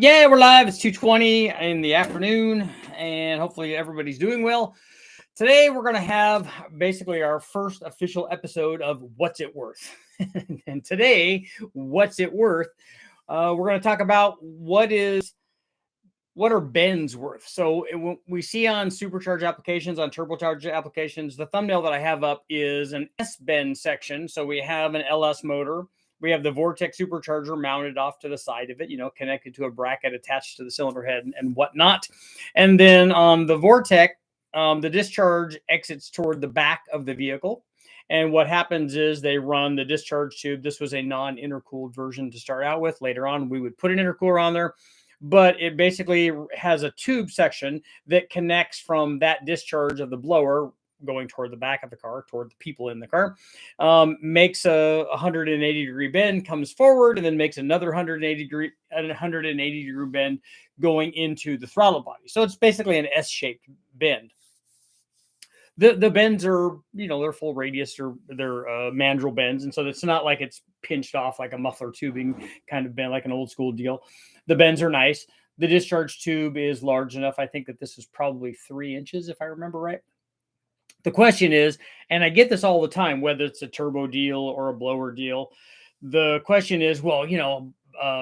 Yeah, we're live. It's 2:20 in the afternoon, and hopefully everybody's doing well. Today, we're going to have basically our first official episode of What's It Worth? And today, What's It Worth? We're going to talk about what are bends worth. So we see on supercharged applications, on turbocharged applications, the thumbnail that I have up is an S bend section. So we have an LS motor. We have the VORTECH supercharger mounted off to the side of it, connected to a bracket attached to the cylinder head and whatnot. And then on the VORTECH, the discharge exits toward the back of the vehicle. And what happens is they run the discharge tube. This was a non-intercooled version to start out with. Later on, we would put an intercooler on there, but it basically has a tube section that connects from that discharge of the blower going toward the back of the car, toward the people in the car, makes a 180-degree bend, comes forward, and then makes another 180-degree bend going into the throttle body. So it's basically an S-shaped bend. The bends are, they're full radius, or they're mandrel bends, and so it's not like it's pinched off like a muffler tubing kind of bend, like an old school deal. The bends are nice. The discharge tube is large enough. I think that this is probably 3 inches, if I remember right. The question is, and I get this all the time, whether it's a turbo deal or a blower deal, the question is, well,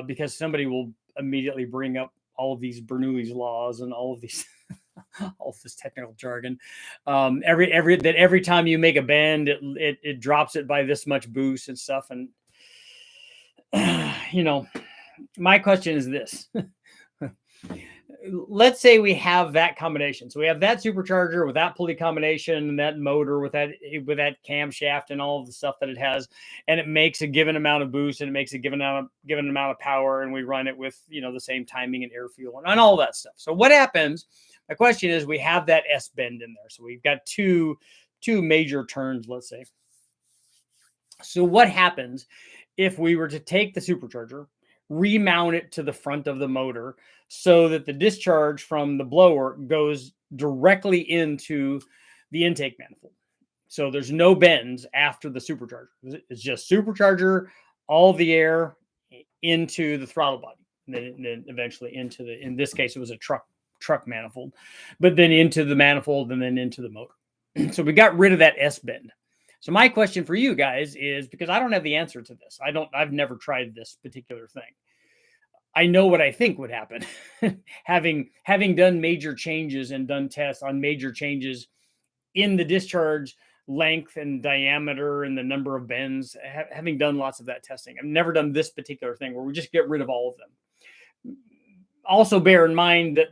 because somebody will immediately bring up all of these Bernoulli's laws and all of these, all of this technical jargon. Every time you make a bend, it drops it by this much boost and stuff. And my question is this. Let's say we have that combination. So we have that supercharger with that pulley combination and that motor with that camshaft and all of the stuff that it has, and it makes a given amount of boost and it makes a given amount of power, and we run it with the same timing and air fuel and all that stuff. So what happens? My question is, we have that S bend in there. So we've got two major turns, let's say. So what happens if we were to take the supercharger, remount it to the front of the motor so that the discharge from the blower goes directly into the intake manifold? So there's no bends after the supercharger. It's just supercharger, all the air into the throttle body, and then eventually into in this case, it was a truck manifold, but then into the manifold and then into the motor. So we got rid of that S bend. So my question for you guys is, because I don't have the answer to this, I've never tried this particular thing. I know what I think would happen. having done major changes and done tests on major changes in the discharge length and diameter and the number of bends, having done lots of that testing, I've never done this particular thing where we just get rid of all of them. Also bear in mind that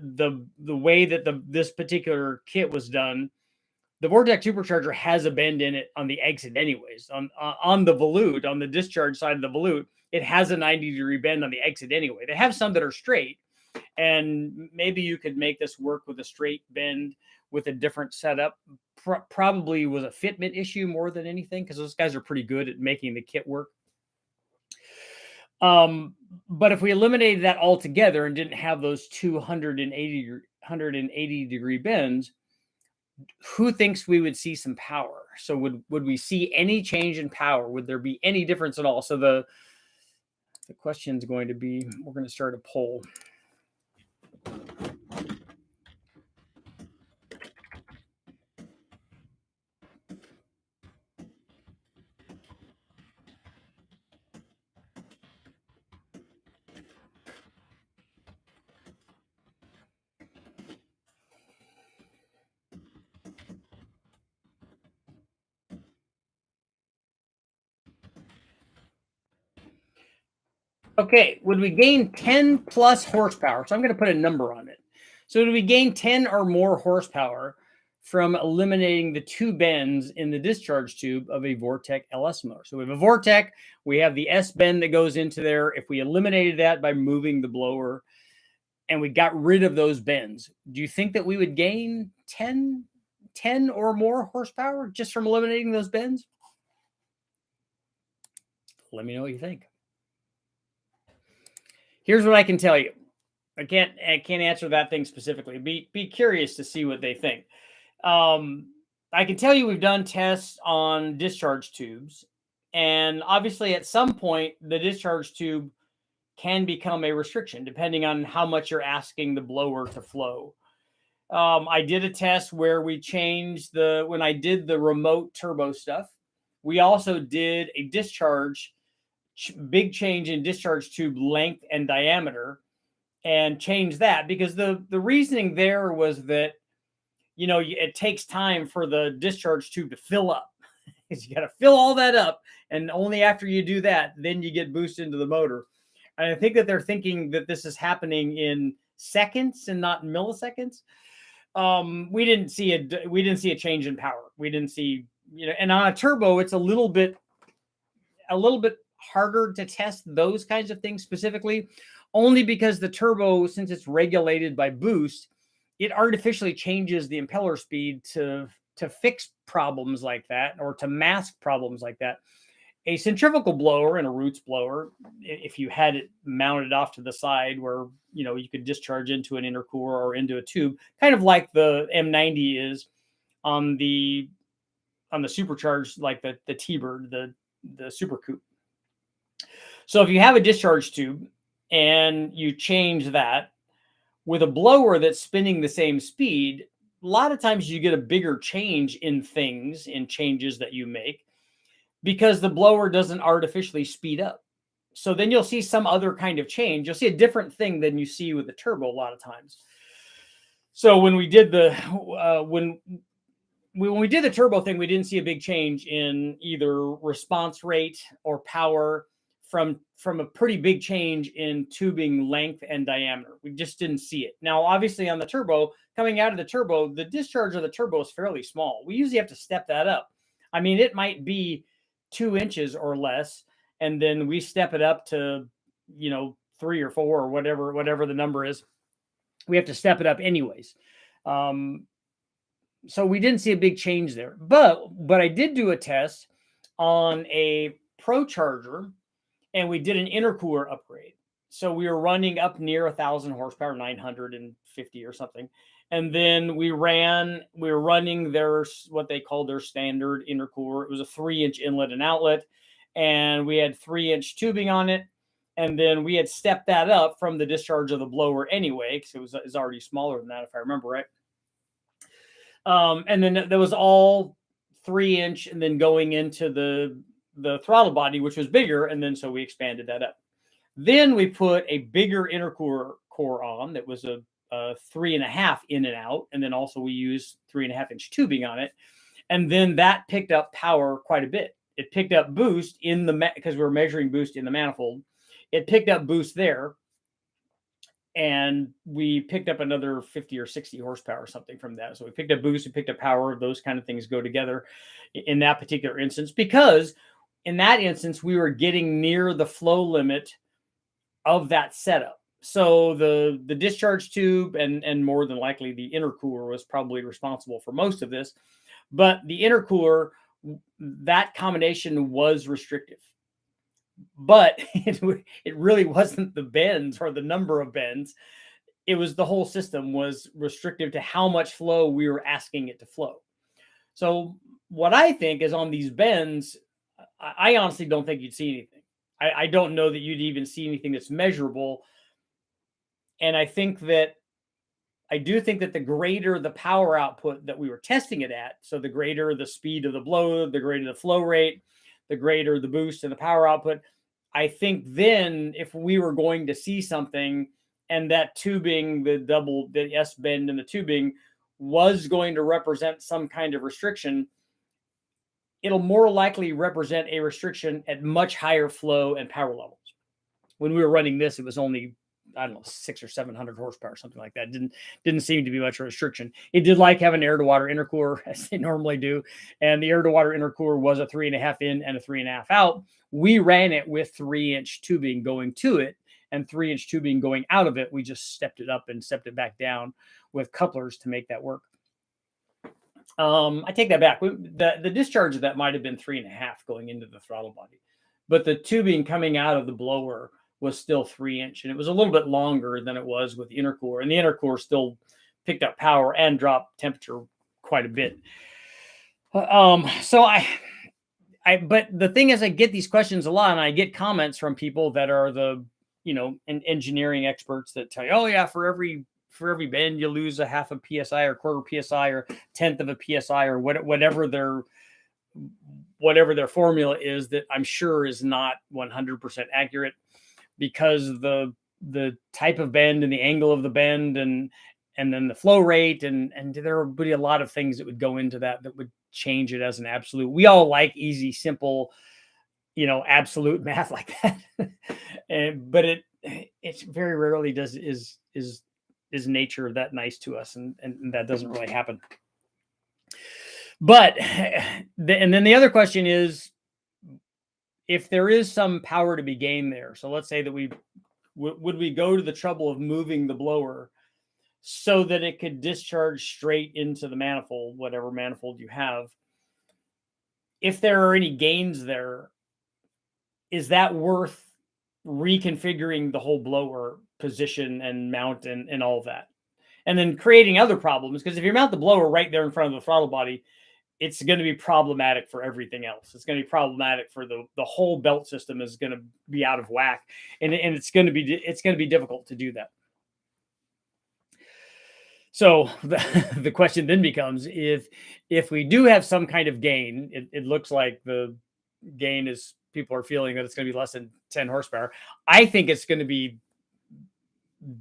the way that this particular kit was done, the VORTECH supercharger has a bend in it on the exit anyways. On the volute, on the discharge side of the volute, it has a 90-degree bend on the exit anyway. They have some that are straight, and maybe you could make this work with a straight bend with a different setup. Probably was a fitment issue more than anything, because those guys are pretty good at making the kit work. But if we eliminated that altogether and didn't have those 180-degree bends, who thinks we would see some power? So would we see any change in power? Would there be any difference at all? So the question is going to be, we're going to start a poll. Okay, would we gain 10 plus horsepower? So I'm going to put a number on it. So do we gain 10 or more horsepower from eliminating the 2 bends in the discharge tube of a VORTECH LS motor? So we have a VORTECH, we have the S bend that goes into there. If we eliminated that by moving the blower and we got rid of those bends, do you think that we would gain 10 or more horsepower just from eliminating those bends? Let me know what you think. Here's what I can tell you. I can't answer that thing specifically. Be curious to see what they think. I can tell you we've done tests on discharge tubes, and obviously at some point the discharge tube can become a restriction depending on how much you're asking the blower to flow. I did a test where we changed when I did the remote turbo stuff, we also did a discharge, big change in discharge tube length and diameter, and changed that because the reasoning there was that, it takes time for the discharge tube to fill up. You got to fill all that up. And only after you do that, then you get boost into the motor. And I think that they're thinking that this is happening in seconds and not milliseconds. We didn't see a change in power. We didn't see, and on a turbo, it's a little bit harder to test those kinds of things specifically, only because the turbo, since it's regulated by boost, it artificially changes the impeller speed to fix problems like that, or to mask problems like that. A centrifugal blower and a roots blower, if you had it mounted off to the side where, you could discharge into an intercooler or into a tube, kind of like the M90 is on the supercharged, like the T-Bird, the Super Coupe. So if you have a discharge tube and you change that with a blower that's spinning the same speed, a lot of times you get a bigger change in changes that you make, because the blower doesn't artificially speed up. So then you'll see some other kind of change. You'll see a different thing than you see with the turbo a lot of times. So when we did when we did the turbo thing, we didn't see a big change in either response rate or power from a pretty big change in tubing length and diameter. We just didn't see it. Now, obviously on the turbo, coming out of the turbo, the discharge of the turbo is fairly small. We usually have to step that up. I mean, it might be 2 inches or less, and then we step it up to 3 or 4 or whatever the number is. We have to step it up anyways. So we didn't see a big change there, but I did do a test on a Pro Charger, and we did an intercooler upgrade. So we were running up near 1,000 horsepower, 950 or something. And then we were running what they called their standard intercooler. It was a 3-inch inlet and outlet, and we had 3-inch tubing on it. And then we had stepped that up from the discharge of the blower anyway, because it was already smaller than that, if I remember right. And then there was all 3-inch, and then going into the throttle body, which was bigger. And then so we expanded that up. Then we put a bigger intercooler core on that was a 3.5 in and out. And then also we used 3.5-inch tubing on it. And then that picked up power quite a bit. It picked up boost because we were measuring boost in the manifold. It picked up boost there. And we picked up another 50 or 60 horsepower or something from that. So we picked up boost, we picked up power. Those kind of things go together in that particular instance, because in that instance, we were getting near the flow limit of that setup. So the discharge tube and more than likely the intercooler was probably responsible for most of this. But the intercooler, that combination was restrictive. But it really wasn't the bends or the number of bends. It was the whole system was restrictive to how much flow we were asking it to flow. So what I think is on these bends, I honestly don't think you'd see anything. I don't know that you'd even see anything that's measurable. And I do think that the greater the power output that we were testing it at, so the greater the speed of the blow, the greater the flow rate, the greater the boost and the power output, I think then if we were going to see something and that tubing, the S bend in the tubing was going to represent some kind of restriction, it'll more likely represent a restriction at much higher flow and power levels. When we were running this, it was only, I don't know, 600 or 700 horsepower, something like that. Didn't seem to be much of a restriction. It did like have an air-to-water intercooler, as they normally do. And the air-to-water intercooler was a 3.5 in and a 3.5 out. We ran it with 3-inch tubing going to it and 3-inch tubing going out of it. We just stepped it up and stepped it back down with couplers to make that work. I take that back. The discharge of that might have been 3.5 going into the throttle body, but the tubing coming out of the blower was still 3-inch, and it was a little bit longer than it was with the intercooler, and the intercooler still picked up power and dropped temperature quite a bit. So but the thing is, I get these questions a lot, and I get comments from people that are the and engineering experts that tell you, oh yeah, for every bend you lose a half a psi or quarter psi or tenth of a psi or whatever their formula is, that I'm sure is not 100% accurate, because the type of bend and the angle of the bend and then the flow rate and there would be a lot of things that would go into that would change it as an absolute. We all like easy, simple, absolute math like that. But it's very rarely is nature that nice to us, and that doesn't really happen. But and then the other question is, if there is some power to be gained there. So let's say that would we go to the trouble of moving the blower so that it could discharge straight into the manifold, whatever manifold you have. If there are any gains there, is that worth reconfiguring the whole blower position and mount and all of that? And then creating other problems, because if you mount the blower right there in front of the throttle body, it's going to be problematic for everything else. It's going to be problematic for the whole belt system is going to be out of whack, and it's going to be difficult to do that. So the question then becomes, if we do have some kind of gain, it looks like the gain is, people are feeling that it's going to be less than 10 horsepower. I think it's going to be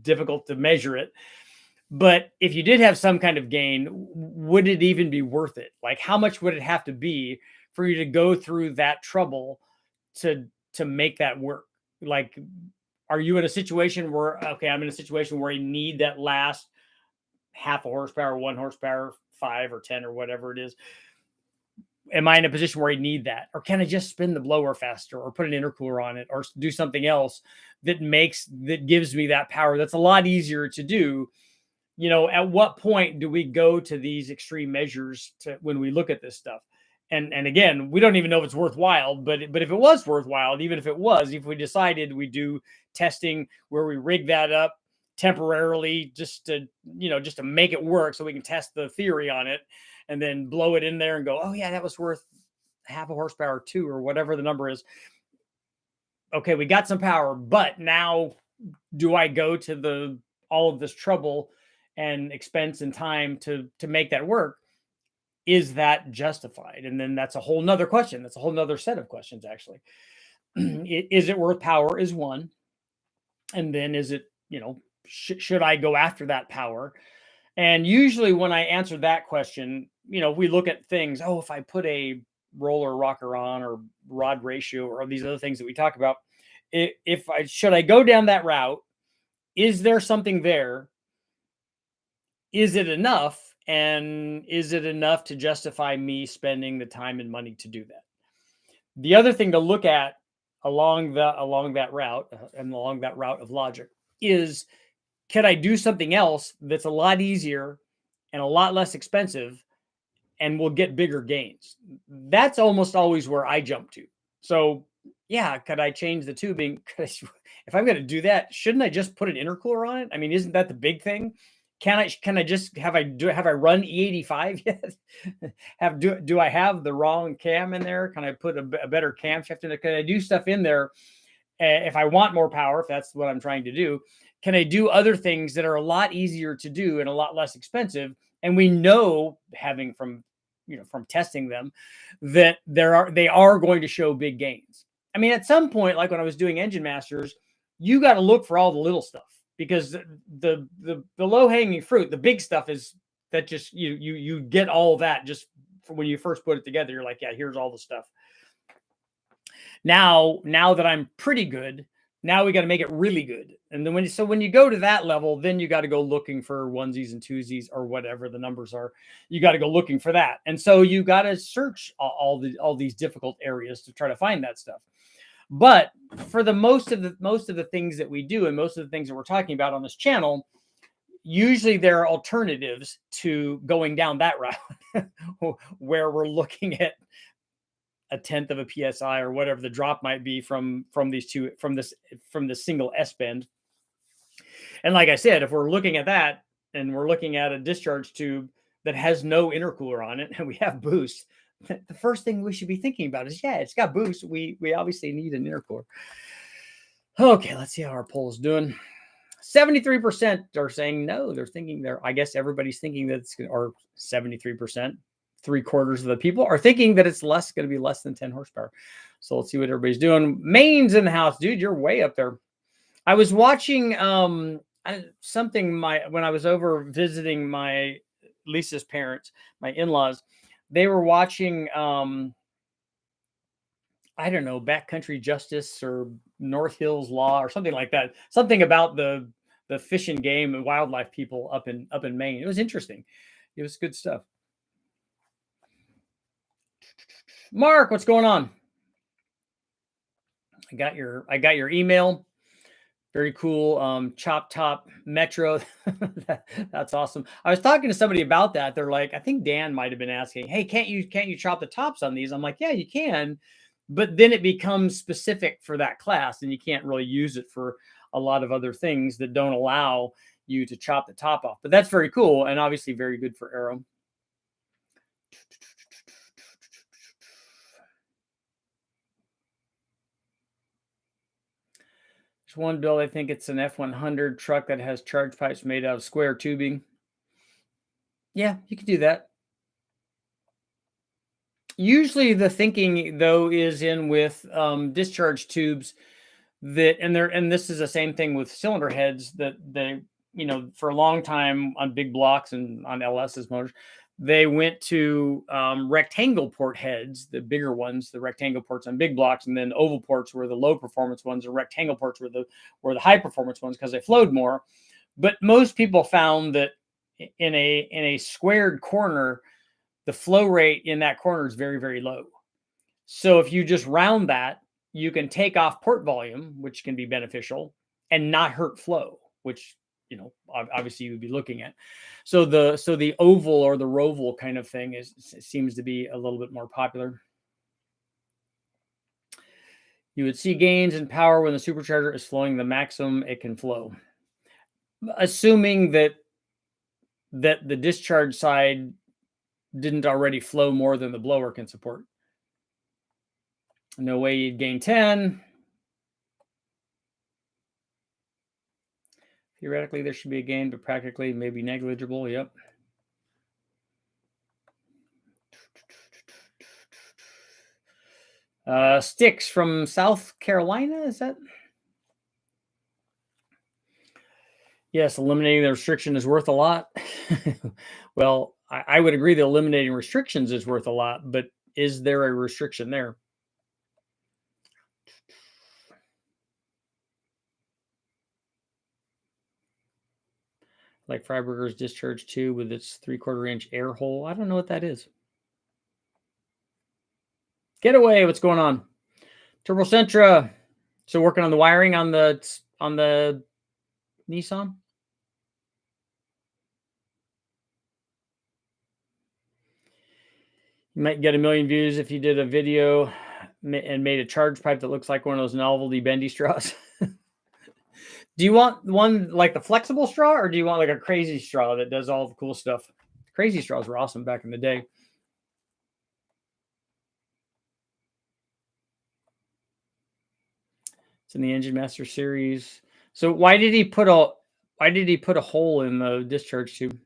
difficult to measure it. But if you did have some kind of gain, would it even be worth it? Like, how much would it have to be for you to go through that trouble to make that work? Like, are you in a situation where, okay, I'm in a situation where I need that last half a horsepower, 1 horsepower, 5 or 10 or whatever it is? Am I in a position where I need that? Or can I just spin the blower faster or put an intercooler on it or do something else that gives me that power? That's a lot easier to do. At what point do we go to these extreme measures when we look at this stuff? And again, we don't even know if it's worthwhile, but if it was worthwhile, even if we decided we do testing where we rig that up temporarily just to make it work so we can test the theory on it and then blow it in there and go, oh yeah, that was worth half a horsepower, 2 or whatever the number is. Okay, we got some power, but now do I go to all of this trouble and expense and time to make that work? Is that justified? And then that's a whole nother question. That's a whole nother set of questions, actually. Is it worth power is one. And then is it, should I go after that power? And usually when I answer that question, we look at things, if I put a roller rocker on or rod ratio or these other things that we talk about, should I go down that route? Is there something there? Is it enough? And is it enough to justify me spending the time and money to do that? The other thing to look at along that route and along that route of logic is, can I do something else that's a lot easier and a lot less expensive and will get bigger gains? That's almost always where I jump to. So yeah, could I change the tubing? If I'm going to do that, shouldn't I just put an intercooler on it? I mean, isn't that the big thing? Can I just have I run E85 yet? Do I have the wrong cam in there? Can I put a better camshaft in there? Can I do stuff in there if I want more power, if that's what I'm trying to do? Can I do other things that are a lot easier to do and a lot less expensive? And we know, having from testing them, that they are going to show big gains. I mean, at some point, like when I was doing Engine Masters, you got to look for all the little stuff, because the low hanging fruit, the big stuff is that just you get all that just when you first put it together. You're like, yeah, here's all the stuff. Now that I'm pretty good, now we got to make it really good. And then when you go to that level, then you got to go looking for onesies and twosies or whatever the numbers are. You got to go looking for that. And so you got to search all these difficult areas to try to find that stuff. But for the most of the things that we do and most of the things that we're talking about on this channel, usually there are alternatives to going down that route where we're looking at a tenth of a psi or whatever the drop might be from this single S bend. And like I said, if we're looking at that and we're looking at a discharge tube that has no intercooler on it and we have boost, the first thing we should be thinking about is, yeah, it's got boost. We obviously need an intercooler. Okay, let's see how our poll is doing. 73% are saying no. They're thinking I guess everybody's thinking that it's, or 73%, 3/4 of the people are thinking that it's going to be less than 10 horsepower. So let's see what everybody's doing. Maine's in the house, dude. You're way up there. I was watching something when I was over visiting my Lisa's parents, my in-laws. They were watching I don't know, Backcountry Justice or North Hills Law or something like that. Something about the fish and game and wildlife people up in Maine. It was interesting. It was good stuff. Mark, what's going on? I got your email. Very cool. Chop Top Metro. That's awesome. I was talking to somebody about that. They're like, I think Dan might have been asking, hey, can't you chop the tops on these? I'm like, yeah, you can, but then it becomes specific for that class and you can't really use it for a lot of other things that don't allow you to chop the top off. But that's very cool and obviously very good for aero. There's one build, I think it's an F100 truck that has charge pipes made out of square tubing. Yeah, you can do that. Usually the thinking though is in with discharge tubes and this is the same thing with cylinder heads that they, for a long time on big blocks and on LS's motors, they went to rectangle port heads, the bigger ones, the rectangle ports on big blocks, and then oval ports were the low performance ones, or rectangle ports were the high performance ones because they flowed more. But most people found that in a squared corner, the flow rate in that corner is very, very low. So if you just round that, you can take off port volume, which can be beneficial, and not hurt flow, which, obviously you would be looking at. So the oval or the roval kind of thing seems to be a little bit more popular. You would see gains in power when the supercharger is flowing the maximum it can flow, assuming that the discharge side didn't already flow more than the blower can support. No way you'd gain 10. Theoretically, there should be a gain, but practically maybe negligible. Yep. Sticks from South Carolina, is that? Yes, eliminating the restriction is worth a lot. Well, I would agree that eliminating restrictions is worth a lot, but is there a restriction there? Like Freiberger's discharge 2 with its 3/4 inch air hole. I don't know what that is. Get away! What's going on? Turbo Sentra. So working on the wiring on the Nissan. You might get 1 million views if you did a video and made a charge pipe that looks like one of those novelty bendy straws. Do you want one like the flexible straw, or do you want like a crazy straw that does all the cool stuff? Crazy straws were awesome back in the day. It's in the Engine Master series. So why did he put a hole in the discharge tube?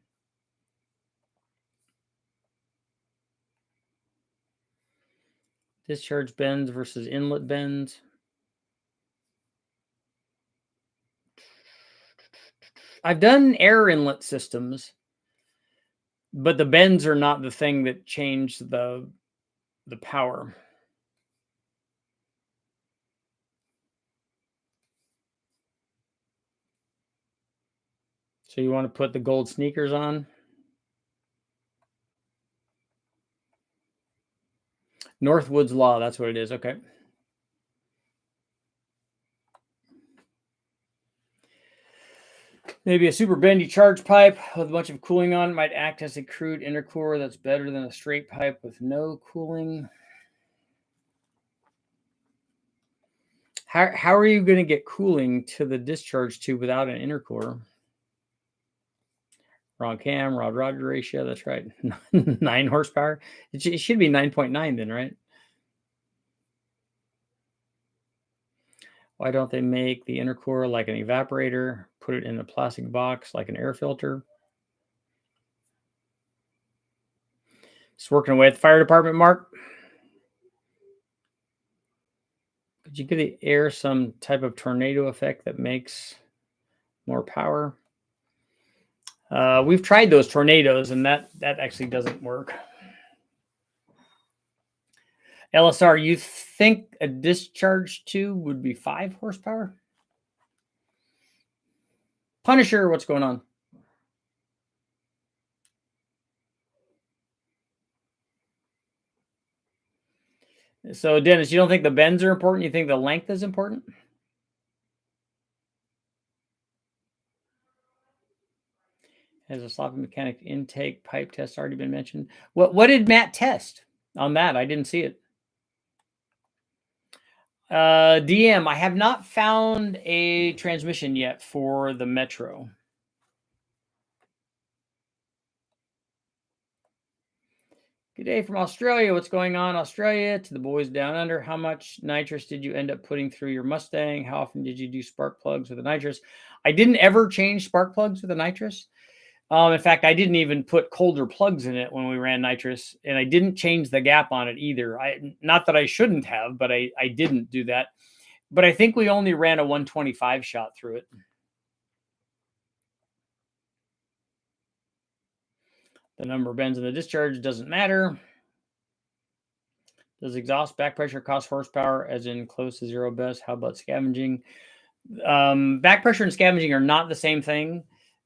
Discharge bends versus inlet bends. I've done air inlet systems, but the bends are not the thing that change the power. So you want to put the gold sneakers on? Northwood's Law, that's what it is. Okay. Maybe a super bendy charge pipe with a bunch of cooling on it might act as a crude intercooler that's better than a straight pipe with no cooling. How are you going to get cooling to the discharge tube without an intercooler? Wrong cam, rod ratio. That's right. 9 horsepower. It should be 9.9 then, right? Why don't they make the inner core like an evaporator, put it in a plastic box like an air filter? Just working away at the fire department, Mark. Could you give the air some type of tornado effect that makes more power? We've tried those tornadoes, and that actually doesn't work. LSR, you think a discharge 2 would be 5 horsepower? Punisher, what's going on? So, Dennis, you don't think the bends are important? You think the length is important? Has a sloppy mechanic intake pipe test already been mentioned? What did Matt test on that? I didn't see it. DM, I have not found a transmission yet for the Metro. Good day from Australia. What's going on, Australia? To the boys down under, how much nitrous did you end up putting through your Mustang? How often did you do spark plugs with the nitrous? I didn't ever change spark plugs with the nitrous. In fact, I didn't even put colder plugs in it when we ran nitrous, and I didn't change the gap on it either. Not that I shouldn't have, but I didn't do that. But I think we only ran a 125 shot through it. The number of bends in the discharge doesn't matter. Does exhaust back pressure cost horsepower as in close to zero best? How about scavenging? Back pressure and scavenging are not the same thing.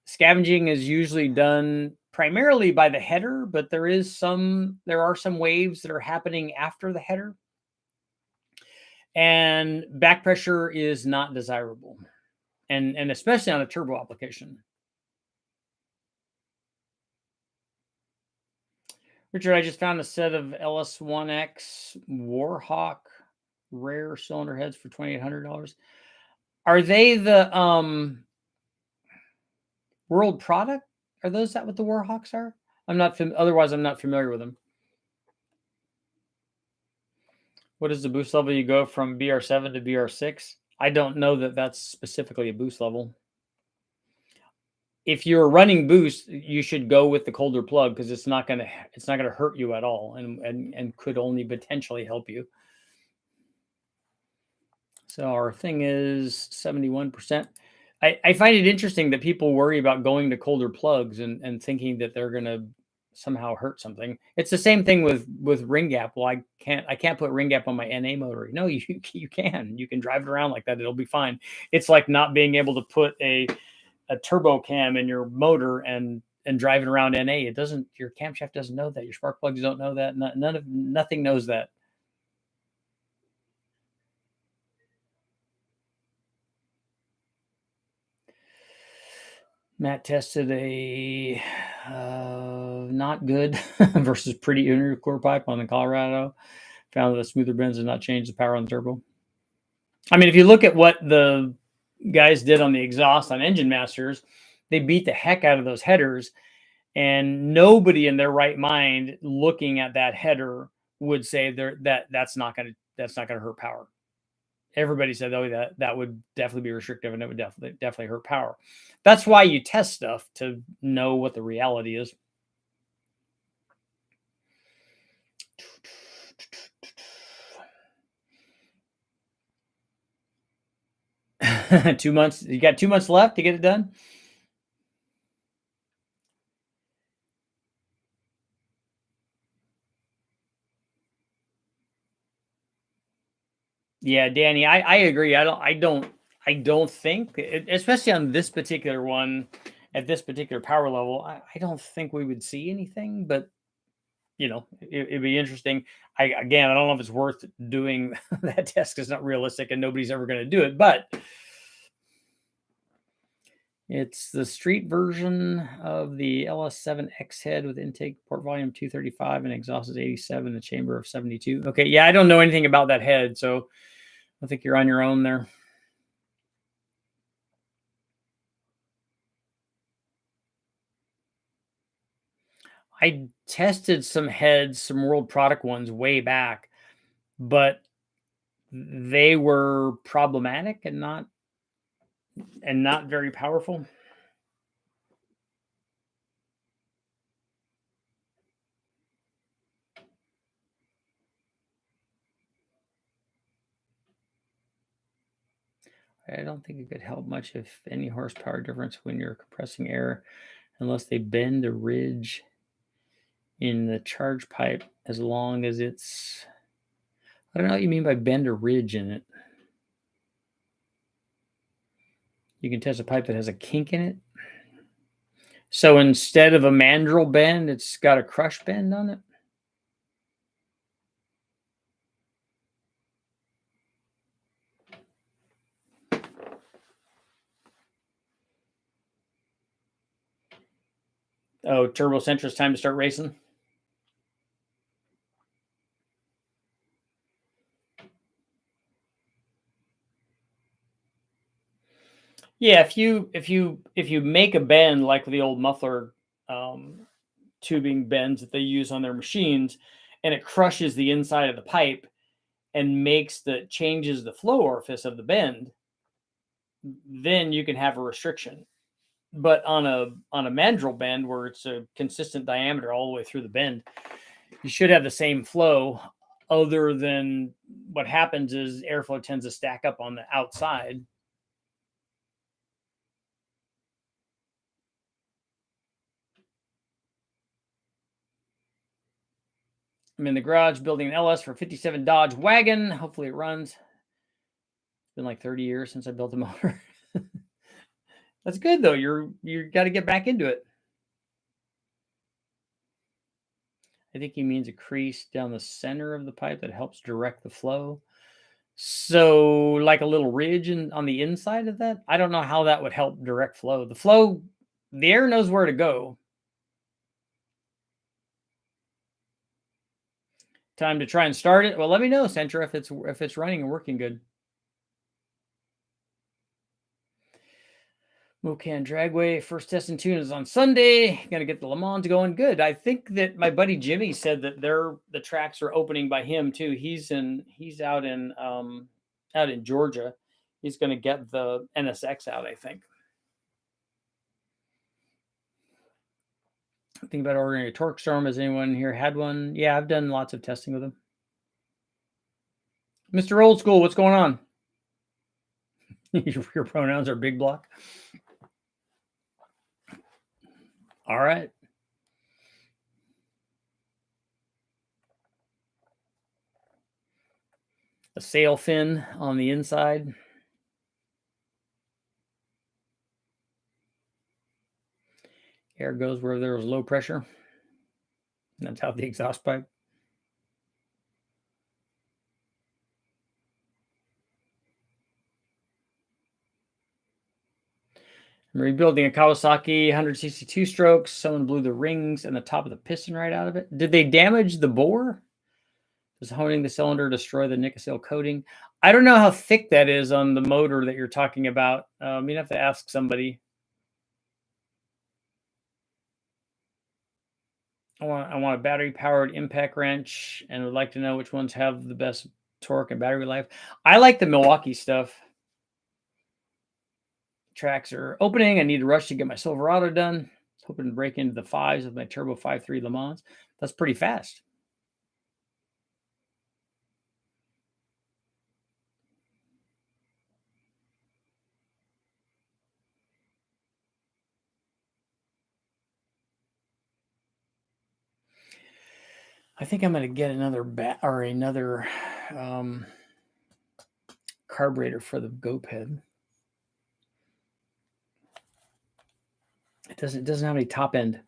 Scavenging is usually done primarily by the header, but there are some waves that are happening after the header. And back pressure is not desirable. And especially on a turbo application. Richard, I just found a set of LS1X Warhawk rare cylinder heads for $2,800. Are they the world product? Are those that what the Warhawks are? Otherwise I'm not familiar with them. What is the boost level you go from BR7 to BR6? I don't know that that's specifically a boost level. If you're running boost, you should go with the colder plug because it's not gonna hurt you at all, and could only potentially help you. So our thing is 71%. I find it interesting that people worry about going to colder plugs and thinking that they're gonna somehow hurt something. It's the same thing with ring gap. Well, I can't put ring gap on my NA motor. No, you can. You can drive it around like that. It'll be fine. It's like not being able to put a turbo cam in your motor and driving around NA. It doesn't. Your camshaft doesn't know that. Your spark plugs don't know that. Nothing knows that. Matt tested a not good versus pretty inner core pipe on the Colorado. Found that the smoother bends did not change the power on the turbo. I mean, if you look at what the guys did on the exhaust on Engine Masters, they beat the heck out of those headers, and nobody in their right mind looking at that header would say that's not going to hurt power. Everybody said, oh, that would definitely be restrictive and it would definitely hurt power. That's why you test stuff, to know what the reality is. $2 months. You got 2 months left to get it done. Yeah, Danny, I agree. I don't think, especially on this particular one, at this particular power level, I don't think we would see anything, but it'd be interesting. I don't know if it's worth doing that test because it's not realistic and nobody's ever going to do it, but it's the street version of the LS7X head with intake port volume 235 and exhaust is 87, the chamber of 72. Okay, yeah, I don't know anything about that head, so I think you're on your own there. I tested some heads, some world product ones way back, but they were problematic and not very powerful. I don't think it could help much, if any, horsepower difference when you're compressing air, unless they bend a ridge in the charge pipe, as long as it's, I don't know what you mean by bend a ridge in it. You can test a pipe that has a kink in it. So instead of a mandrel bend, it's got a crush bend on it. Oh, Turbo Centra's time to start racing. Yeah, if you make a bend like the old muffler tubing bends that they use on their machines, and it crushes the inside of the pipe and changes the flow orifice of the bend, then you can have a restriction. But on a mandrel bend, where it's a consistent diameter all the way through the bend, you should have the same flow, other than what happens is airflow tends to stack up on the outside. I'm in the garage building an LS for 57 Dodge wagon. Hopefully it runs. It's been like 30 years since I built a motor. That's good though. You got to get back into it. I think he means a crease down the center of the pipe that helps direct the flow. So like a little ridge on the inside of that. I don't know how that would help direct flow. The air knows where to go. Time to try and start it. Well, let me know, Centra, if it's running and working good. Mocan Dragway first test and tune is on Sunday. Gonna get the Le Mans going. Good. I think that my buddy Jimmy said that the tracks are opening by him too. He's out in Georgia. He's gonna get the NSX out, I think. Think about ordering a torque storm. Has anyone here had one? Yeah, I've done lots of testing with them. Mr. Old School, what's going on? Your pronouns are big block. All right. A sail fin on the inside. Air goes where there was low pressure. That's how the exhaust pipe. I'm rebuilding a Kawasaki 100cc two-strokes. Someone blew the rings and the top of the piston right out of it. Did they damage the bore? Does honing the cylinder destroy the Nikasil coating? I don't know how thick that is on the motor that you're talking about. You'd have to ask somebody. I want a battery-powered impact wrench, and would like to know which ones have the best torque and battery life. I like the Milwaukee stuff. Tracks are opening. I need to rush to get my Silverado done. Hoping to break into the fives with my Turbo 5.3 Le Mans. That's pretty fast. I think I'm going to get another carburetor for the GOPED. head. It doesn't have any top end.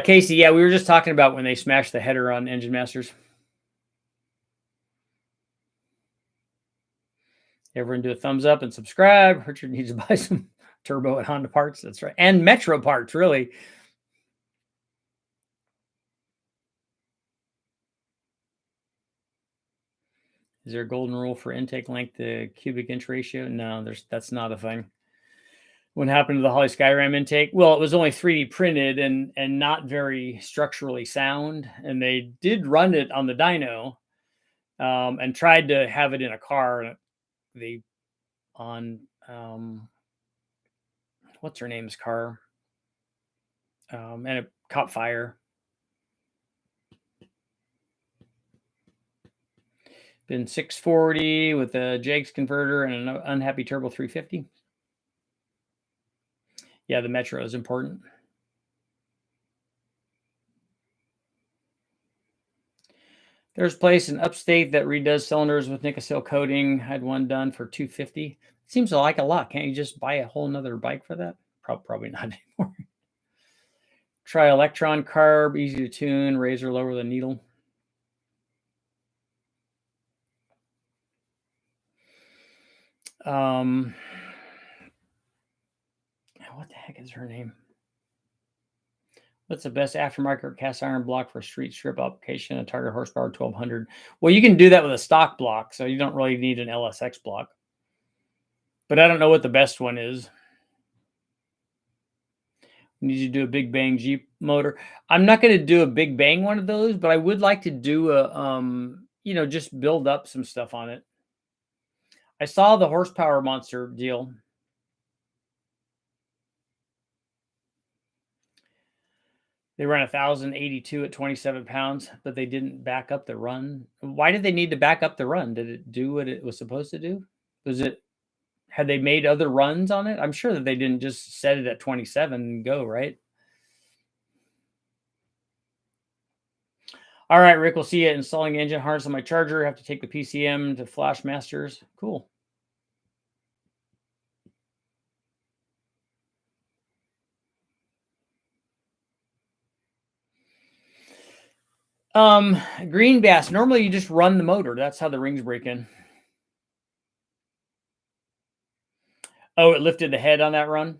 Casey, yeah, we were just talking about when they smashed the header on Engine Masters. Everyone do a thumbs up and subscribe. Richard needs to buy some turbo at Honda parts. That's right. And Metro parts, really. Is there a golden rule for intake length to cubic inch ratio? No, that's not a thing. What happened to the Holly Skyram intake? Well, it was only 3D printed and not very structurally sound, and they did run it on the dyno, and tried to have it in a car, and they on what's her name's car, and it caught fire. Been 640 with a Jags converter and an unhappy turbo 350. Yeah, the Metro is important. There's a place in upstate that redoes cylinders with Nicosil coating. Had one done for 250. Seems like a lot. Can't you just buy a whole nother bike for that? Probably not anymore. Try Electron carb, easy to tune, razor lower the needle. What the heck is her name? What's the best aftermarket cast iron block for street strip application? A target horsepower 1200. Well, you can do that with a stock block, so you don't really need an LSX block. But I don't know what the best one is. Need to do a big bang Jeep motor. I'm not going to do a big bang one of those, but I would like to do a just build up some stuff on it. I saw the horsepower monster deal. They ran 1,082 at 27 pounds, but they didn't back up the run. Why did they need to back up the run? Did it do what it was supposed to do? Had they made other runs on it? I'm sure that they didn't just set it at 27 and go, right? All right, Rick, we'll see you installing engine harness on my charger. Have to take the PCM to Flash Masters. Cool. Green bass. Normally you just run the motor. That's how the rings break in. Oh, it lifted the head on that run.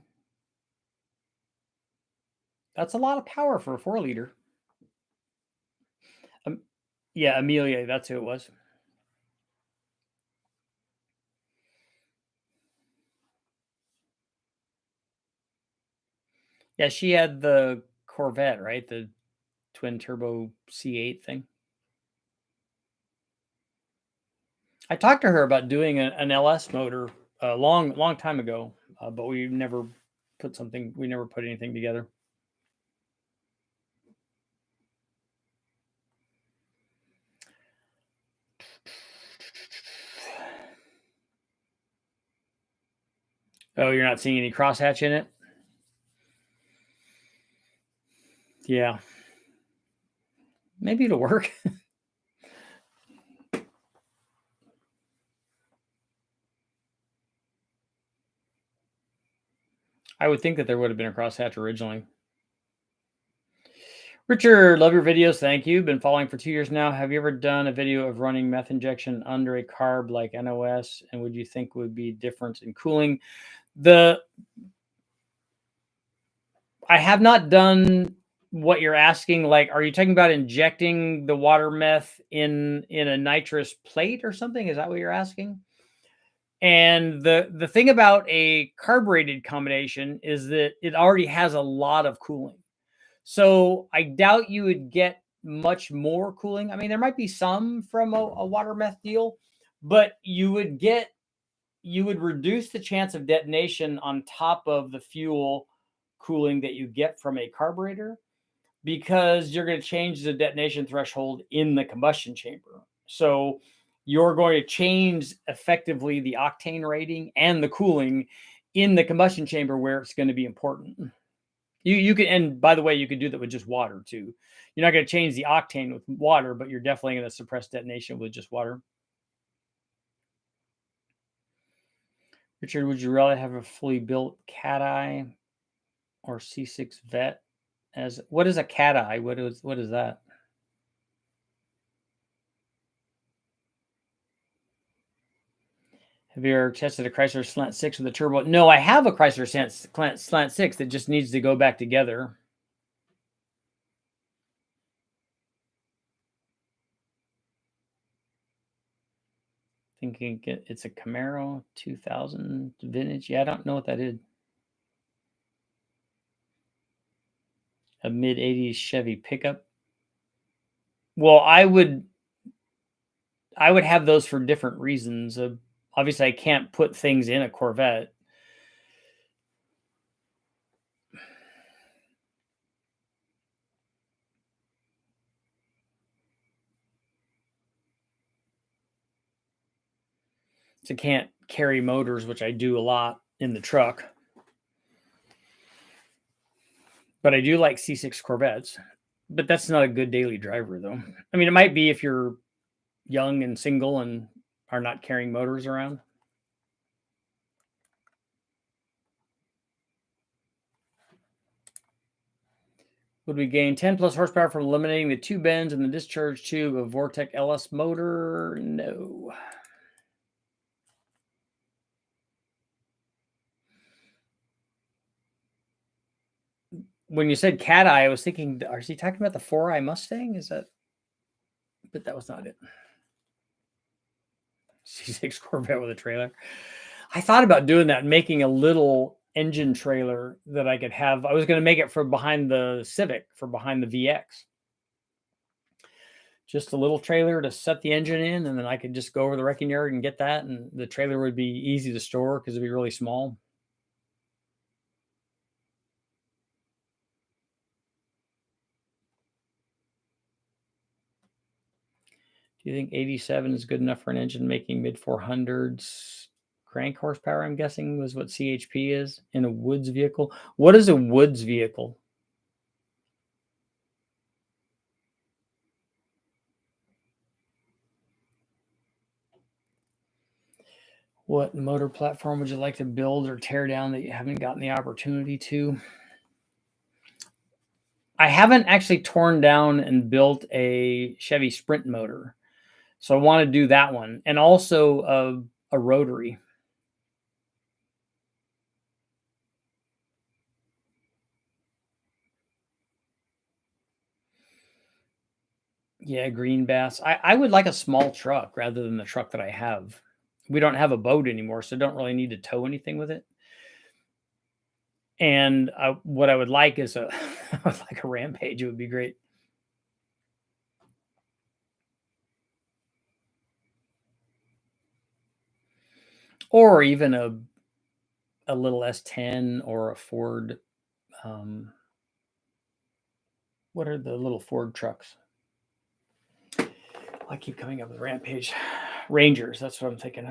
That's a lot of power for a 4-liter. Yeah, Amelia, that's who it was. Yeah, she had the Corvette, right? The twin turbo C8 thing. I talked to her about doing an LS motor a long time ago, but we never put anything together. Oh, you're not seeing any crosshatch in it? Yeah. Maybe it'll work. I would think that there would have been a crosshatch originally. Richard, love your videos. Thank you. Been following for 2 years now. Have you ever done a video of running meth injection under a carb like NOS? And would you think would be difference in cooling? I have not done what you're asking. Like, are you talking about injecting the water meth in a nitrous plate or something? Is that what you're asking? And the thing about a carbureted combination is that it already has a lot of cooling. So I doubt you would get much more cooling. I mean, there might be some from a water meth deal, but you would reduce the chance of detonation on top of the fuel cooling that you get from a carburetor, because you're going to change the detonation threshold in the combustion chamber. So you're going to change effectively the octane rating and the cooling in the combustion chamber, where it's going to be important. You can, and by the way, you could do that with just water too. You're not going to change the octane with water, but you're definitely going to suppress detonation with just water. Richard, would you rather have a fully built cat eye or C6 vet? What is a cat eye? What is that? Have you ever tested a Chrysler Slant 6 with a turbo? No, I have a Chrysler Slant 6 that just needs to go back together. Thinking it's a Camaro 2000 vintage. Yeah, I don't know what that is. A mid-80s Chevy pickup. Well, I would have those for different reasons. Obviously, I can't put things in a Corvette. So I can't carry motors, which I do a lot in the truck. But I do like C6 Corvettes. But that's not a good daily driver, though. I mean, it might be if you're young and single and are not carrying motors around. Would we gain 10 plus horsepower from eliminating the two bends in the discharge tube of VORTECH LS motor? No. When you said cat eye, I was thinking, is he talking about the 4i Mustang? Is that? But that was not it. C6 Corvette with a trailer. I thought about doing that, making a little engine trailer that I could have. I was going to make it for behind the Civic, for behind the VX. Just a little trailer to set the engine in, and then I could just go over the wrecking yard and get that, and the trailer would be easy to store because it'd be really small. Do you think 87 is good enough for an engine making mid 400s? Crank horsepower, I'm guessing, was what CHP is in a woods vehicle. What is a woods vehicle? What motor platform would you like to build or tear down that you haven't gotten the opportunity to? I haven't actually torn down and built a Chevy Sprint motor. So I want to do that one. And also a rotary. Yeah, green bass. I would like a small truck rather than the truck that I have. We don't have a boat anymore, so don't really need to tow anything with it. And what I would like is like a Rampage. It would be great. Or even a little S10 or a Ford. What are the little Ford trucks? I keep coming up with Rampage. Rangers, that's what I'm thinking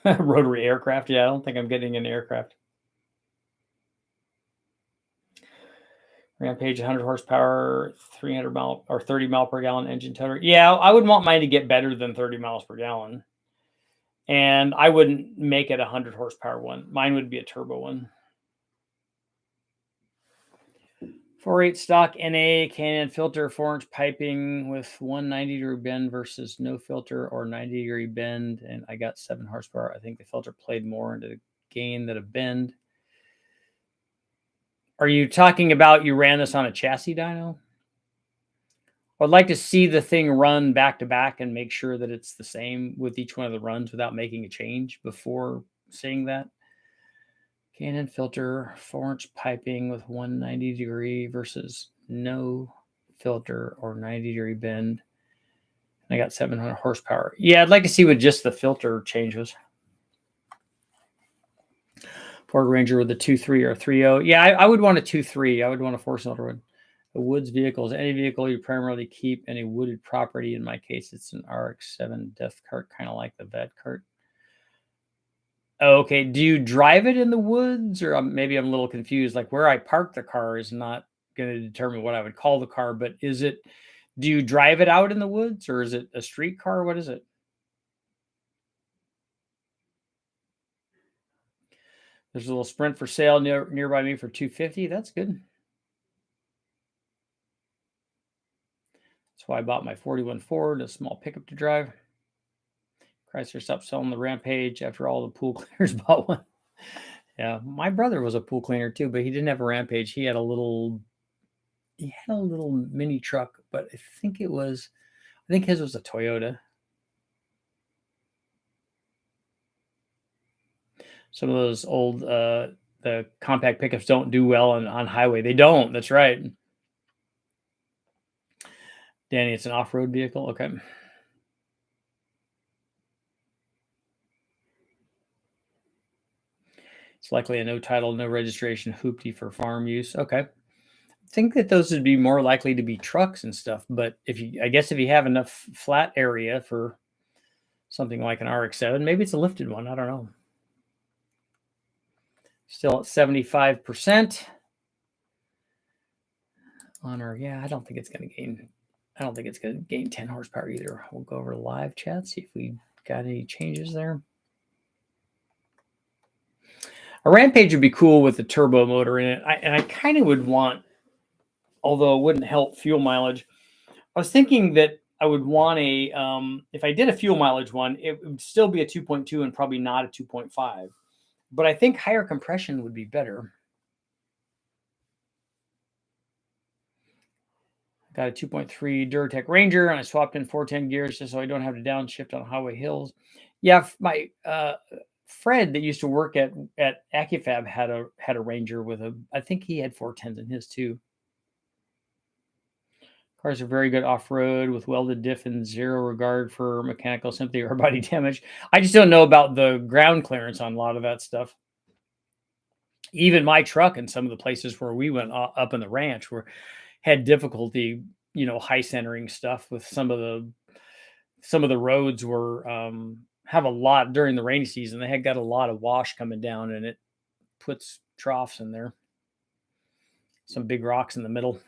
of. Rotary aircraft. Yeah, I don't think I'm getting an aircraft. Rampage, 100 horsepower, 300 mile or 30 mile per gallon engine toter. Yeah, I would want mine to get better than 30 miles per gallon. And I wouldn't make it a 100 horsepower one. Mine would be a turbo one. 4.8 stock NA Can-Am filter, 4-inch piping with 190-degree bend versus no filter or 90-degree bend. And I got 7 horsepower. I think the filter played more into the gain than a bend. Are you talking about you ran this on a chassis dyno? I'd like to see the thing run back to back and make sure that it's the same with each one of the runs without making a change before seeing that. Can-Am filter, 4-inch piping with 190-degree versus no filter or 90-degree bend. And I got 700 horsepower. Yeah, I'd like to see what just the filter change was. Ford Ranger with a 2.3 or a 3.0. Yeah, I would want a 2.3. I would want a 4-cylinder one. A woods vehicle is any vehicle you primarily keep in a wooded property. In my case, it's an RX-7 death cart, kind of like the vet cart. Okay, do you drive it in the woods? Or maybe I'm a little confused. Like where I park the car is not going to determine what I would call the car, but do you drive it out in the woods or is it a street car? What is it? There's a little Sprint for sale nearby me for $250. That's good. That's why I bought my 41 Ford, a small pickup to drive. Chrysler stopped selling the Rampage after all the pool cleaners bought one. Yeah, my brother was a pool cleaner too, but he didn't have a Rampage. He had a little mini truck, but I think his was a Toyota. Some of those old the compact pickups don't do well on highway. They don't. That's right. Danny, it's an off-road vehicle. Okay. It's likely a no title, no registration hoopty for farm use. Okay. I think that those would be more likely to be trucks and stuff. But I guess if you have enough flat area for something like an RX-7, maybe it's a lifted one. I don't know. Still at 75% on our, yeah, I don't think it's going to gain 10 horsepower either. We'll go over to live chat, see if we got any changes there. A Rampage would be cool with the turbo motor in it. I kind of would want, although it wouldn't help fuel mileage, I was thinking that I would want if I did a fuel mileage one, it would still be a 2.2 and probably not a 2.5. But I think higher compression would be better. Got a 2.3 Duratec Ranger, and I swapped in 410 gears just so I don't have to downshift on highway hills. Yeah, my Fred that used to work at AccuFab had a Ranger with I think he had 410s in his too. Cars are very good off-road with welded diff and zero regard for mechanical sympathy or body damage. I just don't know about the ground clearance on a lot of that stuff. Even my truck in some of the places where we went up in the ranch had difficulty, high centering stuff with some of the roads were have a lot during the rainy season. They had got a lot of wash coming down, and it puts troughs in there. Some big rocks in the middle.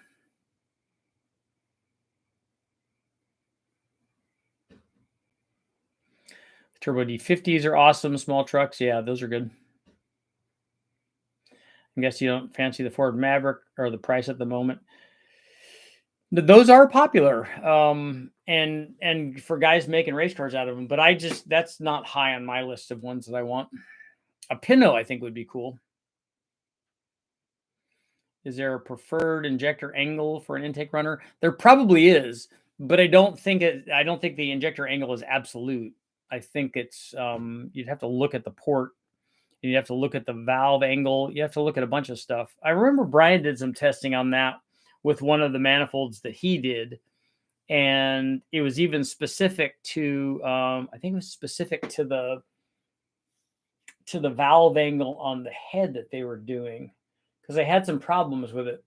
Turbo D50s are awesome. Small trucks, yeah, those are good. I guess you don't fancy the Ford Maverick or the price at the moment. Those are popular, and for guys making race cars out of them. But that's not high on my list of ones that I want. A Pinto, I think, would be cool. Is there a preferred injector angle for an intake runner? There probably is, but I don't think the injector angle is absolute. I think it's you'd have to look at the port, and you have to look at the valve angle. You have to look at a bunch of stuff. I remember Brian did some testing on that with one of the manifolds that he did, and it was even specific to I think it was specific to the valve angle on the head that they were doing, because they had some problems with it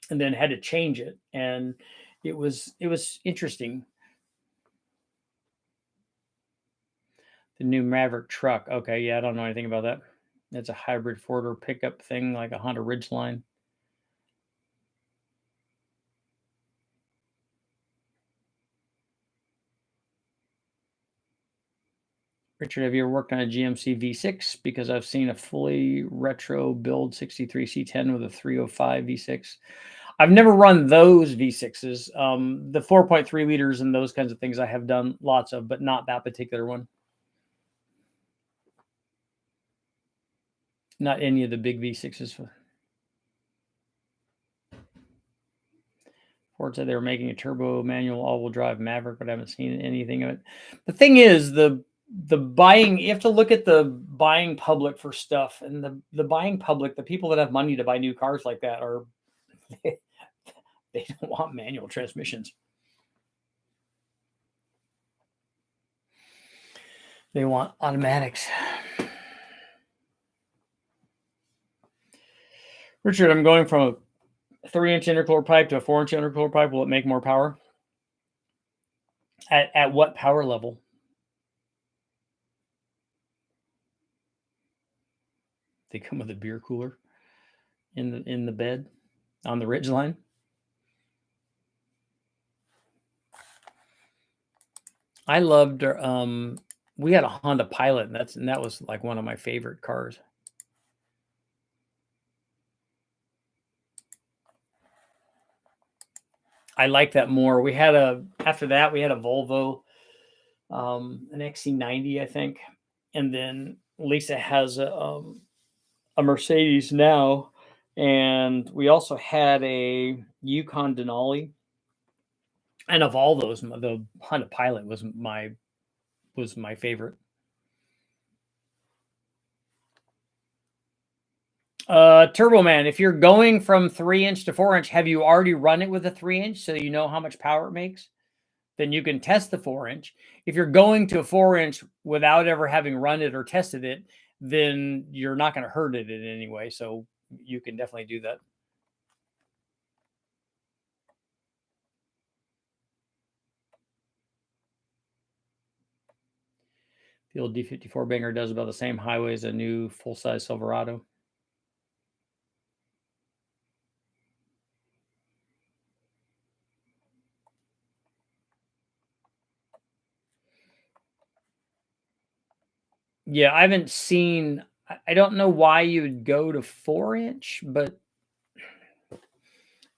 and then had to change it, and it was interesting. The new Maverick truck. Okay, yeah, I don't know anything about that. It's a hybrid four-door pickup thing, like a Honda Ridgeline. Richard, have you ever worked on a GMC V6? Because I've seen a fully retro build 63 C10 with a 305 V6. I've never run those V6s. The 4.3 liters and those kinds of things I have done lots of, but not that particular one. Not any of the big V6s. Ford said they were making a turbo manual all-wheel drive Maverick, but I haven't seen anything of it. The thing is, the buying, you have to look at the buying public for stuff, and the buying public, the people that have money to buy new cars like that are they don't want manual transmissions. They want automatics. Richard, I'm going from a 3-inch intercooler pipe to a 4-inch intercooler pipe. Will it make more power? At what power level? They come with a beer cooler in the bed on the Ridgeline. I loved we had a Honda Pilot, and that was like one of my favorite cars. I like that more. After that we had a Volvo, an XC90, I think, and then Lisa has a Mercedes now, and we also had a Yukon Denali. And of all those, the Honda Pilot was my favorite. Turbo Man, if you're going from 3-inch to 4-inch, have you already run it with a 3-inch so you know how much power it makes? Then you can test the 4-inch. If you're going to a 4-inch without ever having run it or tested it, then you're not going to hurt it in any way. So you can definitely do that. The old D54 banger does about the same highway as a new full-size Silverado. Yeah, I haven't seen. I don't know why you would go to 4-inch, but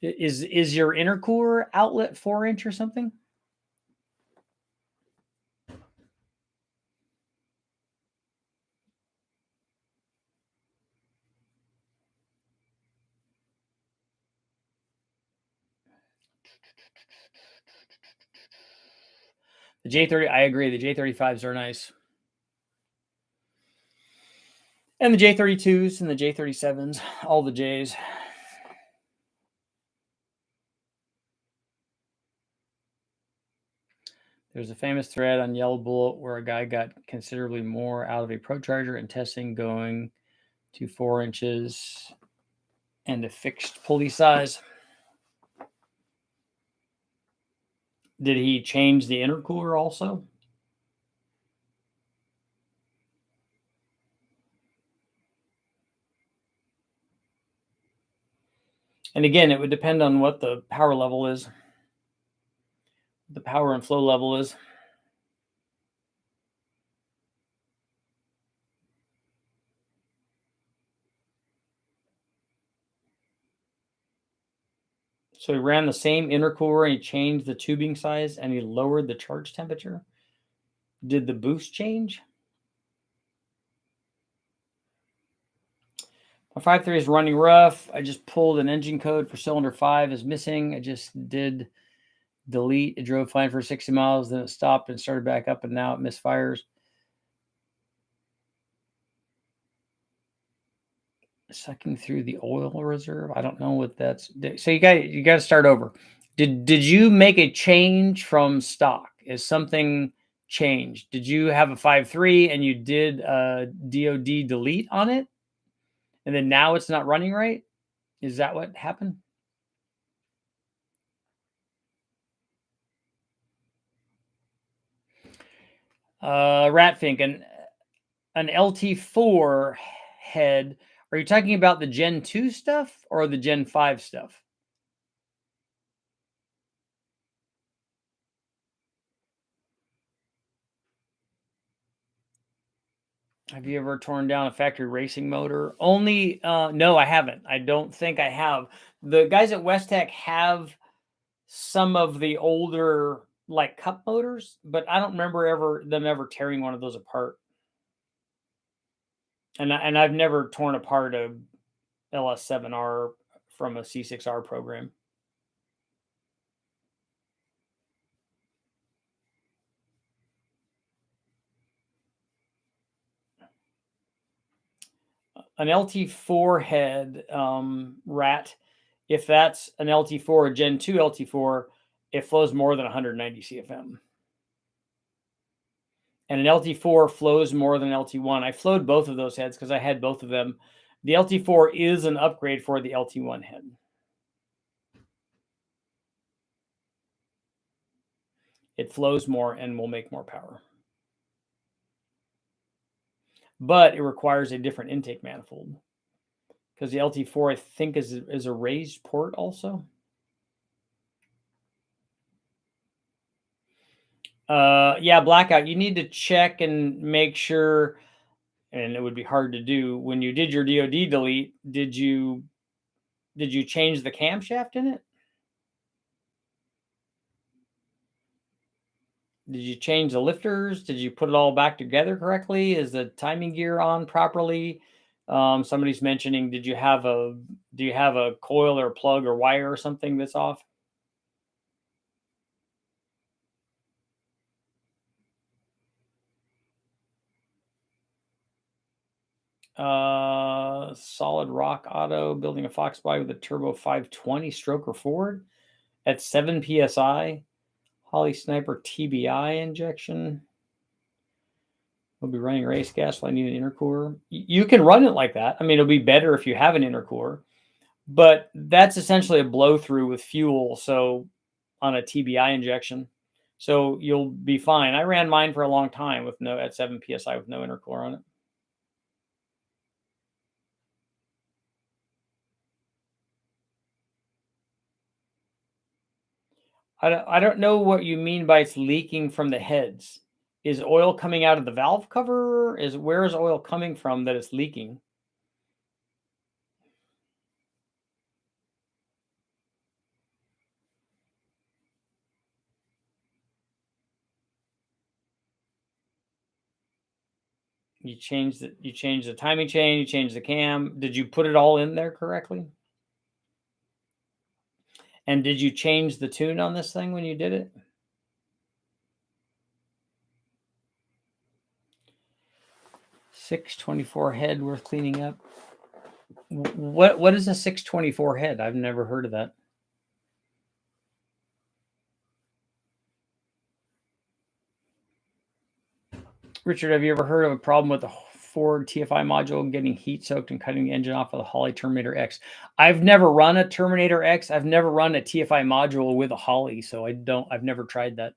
is your intercooler outlet 4-inch or something? The J30, I agree. The J35s are nice. And the J32s and the J37s, all the Js. There's a famous thread on Yellow Bullet where a guy got considerably more out of a Pro Charger in testing going to 4 inches and a fixed pulley size. Did he change the intercooler also? And again, it would depend on what the power level is, the power and flow level is. So he ran the same intercooler and he changed the tubing size and he lowered the charge temperature. Did the boost change? My 5.3 is running rough. I just pulled an engine code for cylinder 5 is missing. I just did delete. It drove fine for 60 miles, then it stopped and started back up, and now it misfires. Sucking through the oil reserve. I don't know what that's. So you got to start over. Did you make a change from stock? Is something changed? Did you have a 5.3 and you did a DOD delete on it, and then now it's not running right? Is that what happened? Ratfink, an LT4 head. Are you talking about the Gen 2 stuff or the Gen 5 stuff? Have you ever torn down a factory racing motor? Only, no, I haven't. I don't think I have. The guys at Westech have some of the older like cup motors, but I don't remember them ever tearing one of those apart. And I've never torn apart a LS7R from a C6R program. An LT4 head rat, if that's an LT4, a Gen 2 LT4, it flows more than 190 CFM. And an LT4 flows more than LT1. I flowed both of those heads because I had both of them. The LT4 is an upgrade for the LT1 head. It flows more and will make more power. But it requires a different intake manifold because the LT4, I think, is a raised port also. Yeah, blackout. You need to check and make sure, and it would be hard to do when you did your DOD delete. Did you change the camshaft in it? Did you change the lifters? Did you put it all back together correctly? Is the timing gear on properly? Somebody's mentioning, do you have a coil or plug or wire or something that's off? Solid Rock Auto building a Fox body with a turbo 520 stroker Ford at 7 psi. Holly Sniper TBI injection. We'll be running race gas. I need an intercooler. You can run it like that. I mean, it'll be better if you have an intercooler, but that's essentially a blow through with fuel. So on a TBI injection, so you'll be fine. I ran mine for a long time with at 7 psi with no intercooler on it. I don't know what you mean by it's leaking from the heads. Is oil coming out of the valve cover? Where is oil coming from that it's leaking? You changed the timing chain, you changed the cam. Did you put it all in there correctly? And did you change the tune on this thing when you did it? $624 head worth cleaning up. What is a $624 head? I've never heard of that. Richard, have you ever heard of a problem with the Ford TFI module getting heat soaked and cutting the engine off of the Holley Terminator X? I've never run a Terminator X. I've never run a TFI module with a Holley, so I've never tried that.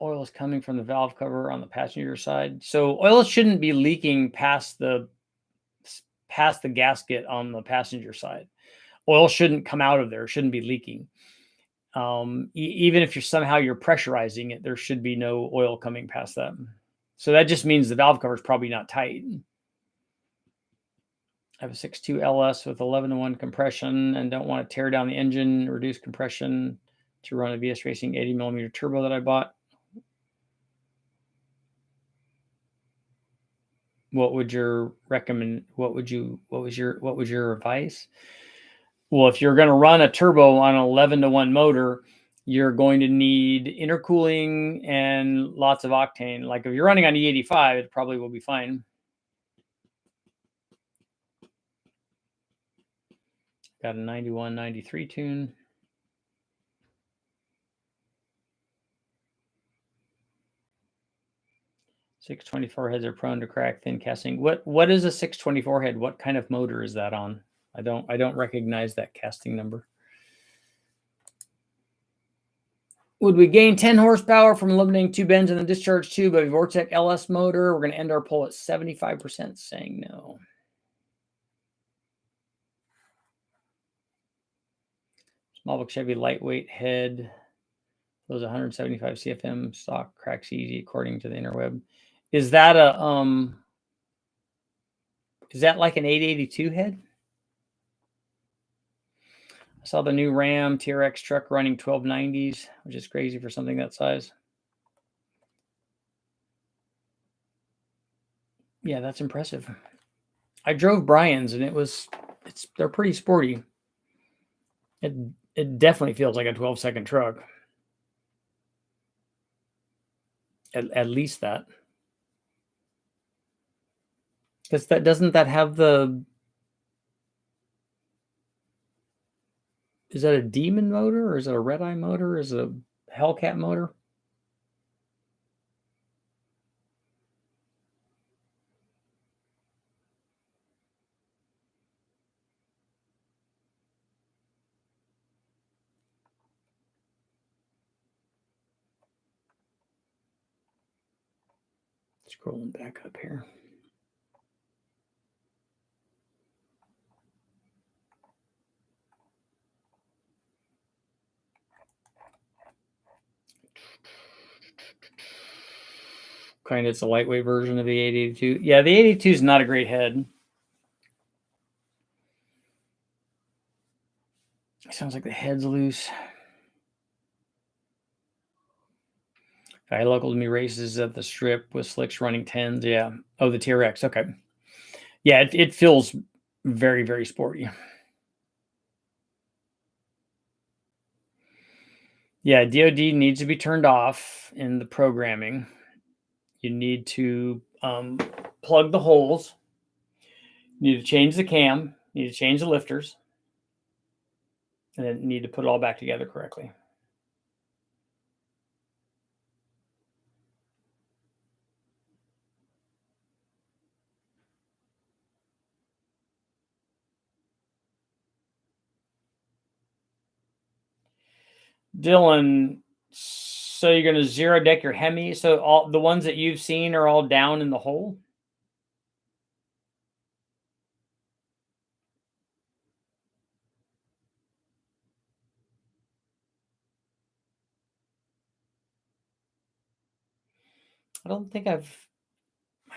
Oil is coming from the valve cover on the passenger side. So oil shouldn't be leaking past the gasket on the passenger side. Oil shouldn't come out of there. It shouldn't be leaking. Even if you're pressurizing it, there should be no oil coming past that. So that just means the valve cover is probably not tight. I have a 6.2 LS with 11-to-1 compression and don't want to tear down the engine, reduce compression to run a VS Racing 80mm turbo that I bought. What would your advice? Well, if you're going to run a turbo on an 11-to-1 motor, you're going to need intercooling and lots of octane. Like if you're running on E85, it probably will be fine. Got a 91, 93 tune. $624 heads are prone to crack, thin casting. What is a 624 head? What kind of motor is that on? I don't recognize that casting number. Would we gain 10 horsepower from eliminating two bends in the discharge tube of a VORTECH LS motor? We're going to end our poll at 75% saying no. Small book Chevy lightweight head. Those 175 CFM stock cracks easy according to the interweb. Is that like an 882 head? I saw the new Ram TRX truck running 1290s, which is crazy for something that size. Yeah, that's impressive. I drove Brian's and they're pretty sporty. It definitely feels like a 12-second truck. At least that. Because doesn't that have the... Is that a Demon motor or is it a Red Eye motor? Is it a Hellcat motor? Scrolling back up here. Kind of, it's a lightweight version of the 882. Yeah, the 882 is not a great head. It sounds like the head's loose. Guy local to me races at the strip with slicks running 10s. Yeah. Oh, the TRX. Okay. Yeah, it feels very, very sporty. Yeah, DOD needs to be turned off in the programming. you need to plug the holes. You need to change the cam. You need to change the lifters. And then you need to put it all back together correctly. Dylan, so you're going to zero deck your Hemi. So all the ones that you've seen are all down in the hole? I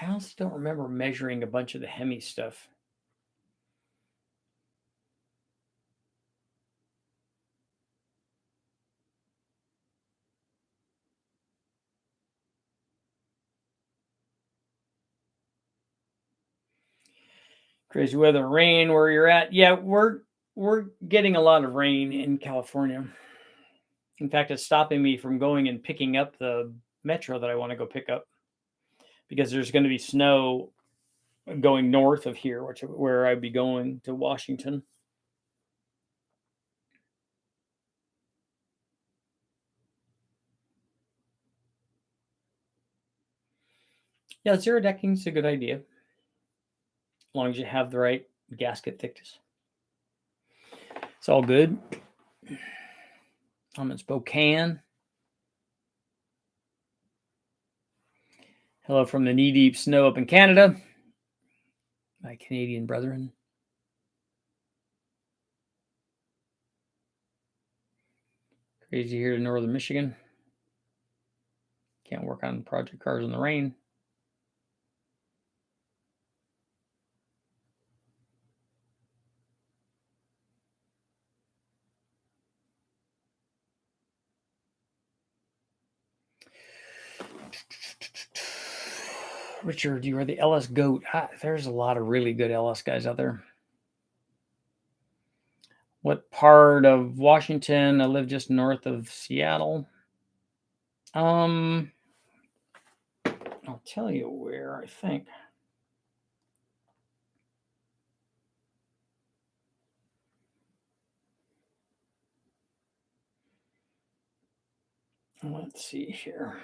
honestly don't remember measuring a bunch of the Hemi stuff. Crazy weather, rain where you're at. Yeah, we're getting a lot of rain in California. In fact, it's stopping me from going and picking up the Metro that I want to go pick up because there's going to be snow going north of here, where I'd be going to Washington. Yeah, zero decking is a good idea, as long as you have the right gasket thickness. It's all good. I'm in Spokane. Hello from the knee-deep snow up in Canada, my Canadian brethren. Crazy here in northern Michigan. Can't work on project cars in the rain. Richard, you are the LS GOAT. There's a lot of really good LS guys out there. What part of Washington? I live just north of Seattle. I'll tell you where, I think. Let's see here.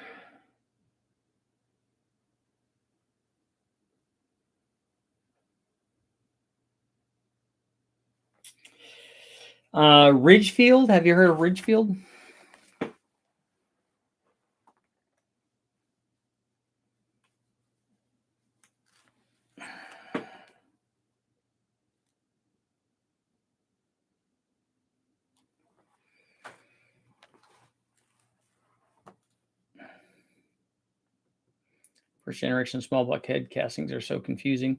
Ridgefield. Have you heard of Ridgefield? First generation small block head castings are so confusing.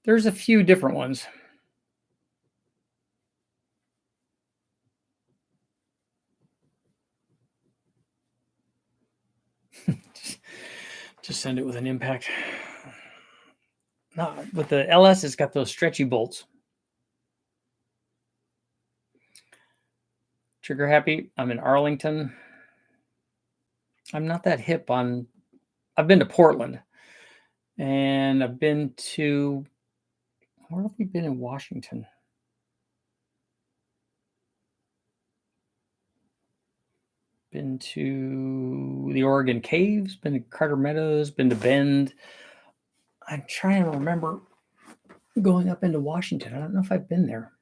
There's a few different ones. Just send it with an impact. No, with the LS, it's got those stretchy bolts. Trigger happy. I'm in Arlington. I'm not that hip on. I've been to Portland, and I've been to. Where have we been in Washington? Been to the Oregon Caves. Been to Carter Meadows. Been to Bend. I'm trying to remember going up into Washington. I don't know if I've been there.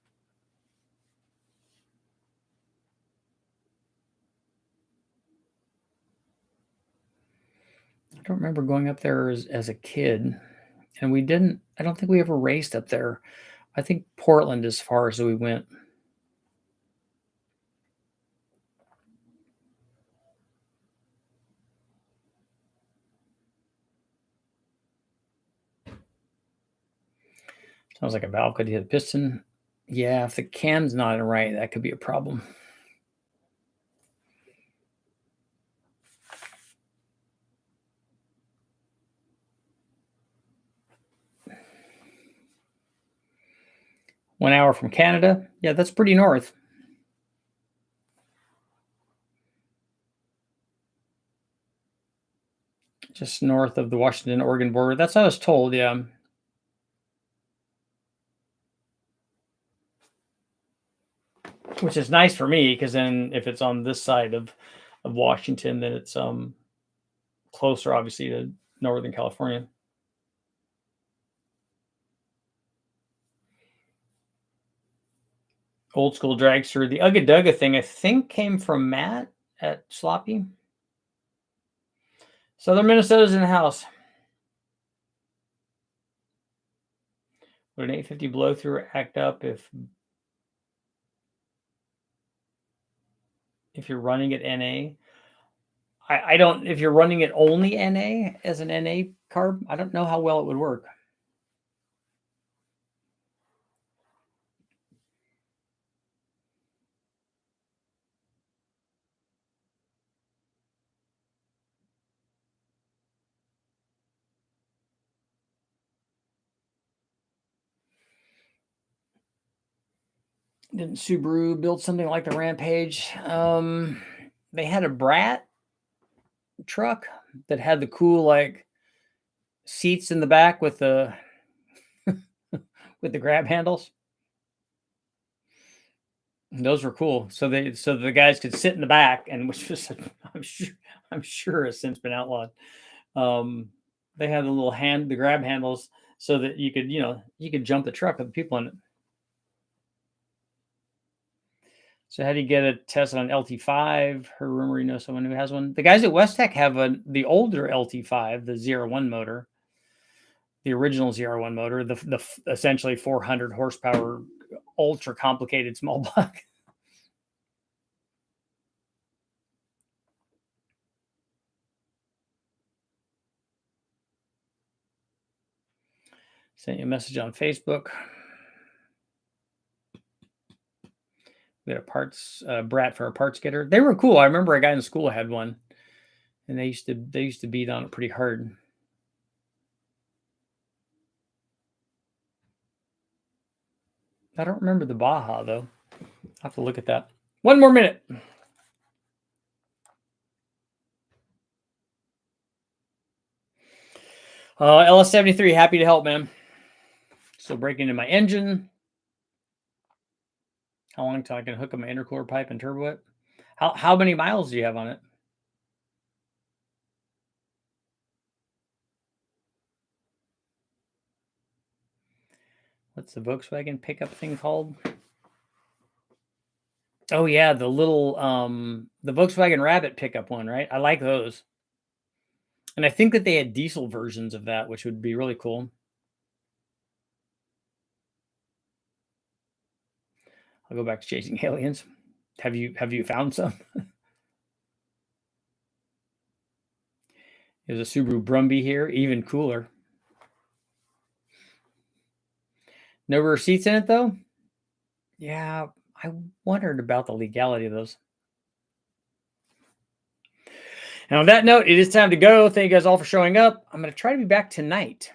I don't remember going up there as a kid. And we didn't, I don't think we ever raced up there. I think Portland as far as we went. Sounds like a valve could hit a piston. Yeah, if the cam's not right, that could be a problem. One hour from Canada. Yeah, that's pretty north. Just north of the Washington-Oregon border. That's what I was told, yeah. Which is nice for me, because then if it's on this side of Washington, then it's closer, obviously, to Northern California. Old school dragster. The Ugga Dugga thing, I think, came from Matt at Sloppy. Southern Minnesota's in the house. Would an 850 blow through act up if you're running it NA? I don't, if you're running it only NA as an NA carb, I don't know how well it would work. Didn't Subaru build something like the Rampage? They had a Brat truck that had the cool like seats in the back with the with the grab handles. Those were cool. So the guys could sit in the back, and which was I'm sure has since been outlawed. They had the grab handles so that you could jump the truck with the people in it. So how do you get a test on LT5? Her rumor, you know someone who has one. The guys at WestTech have the older LT5, the 01 motor, the original 01 motor, the essentially 400 horsepower, ultra complicated small block. Sent you a message on Facebook. We had a parts Brat for a parts getter. They were cool. I remember a guy in school had one, and they used to beat on it pretty hard. I don't remember the Baja though. I'll have to look at that. One more minute. LS73, happy to help, man. Still breaking into my engine. How long till I can hook up my intercooler pipe and turbo it? How many miles do you have on it? What's the Volkswagen pickup thing called? Oh yeah, the little the Volkswagen Rabbit pickup one, right? I like those. And I think that they had diesel versions of that, which would be really cool. I'll go back to chasing aliens. Have you found some? There's a Subaru Brumby here, even cooler. No rear seats in it though? Yeah, I wondered about the legality of those. And on that note, it is time to go. Thank you guys all for showing up. I'm going to try to be back tonight.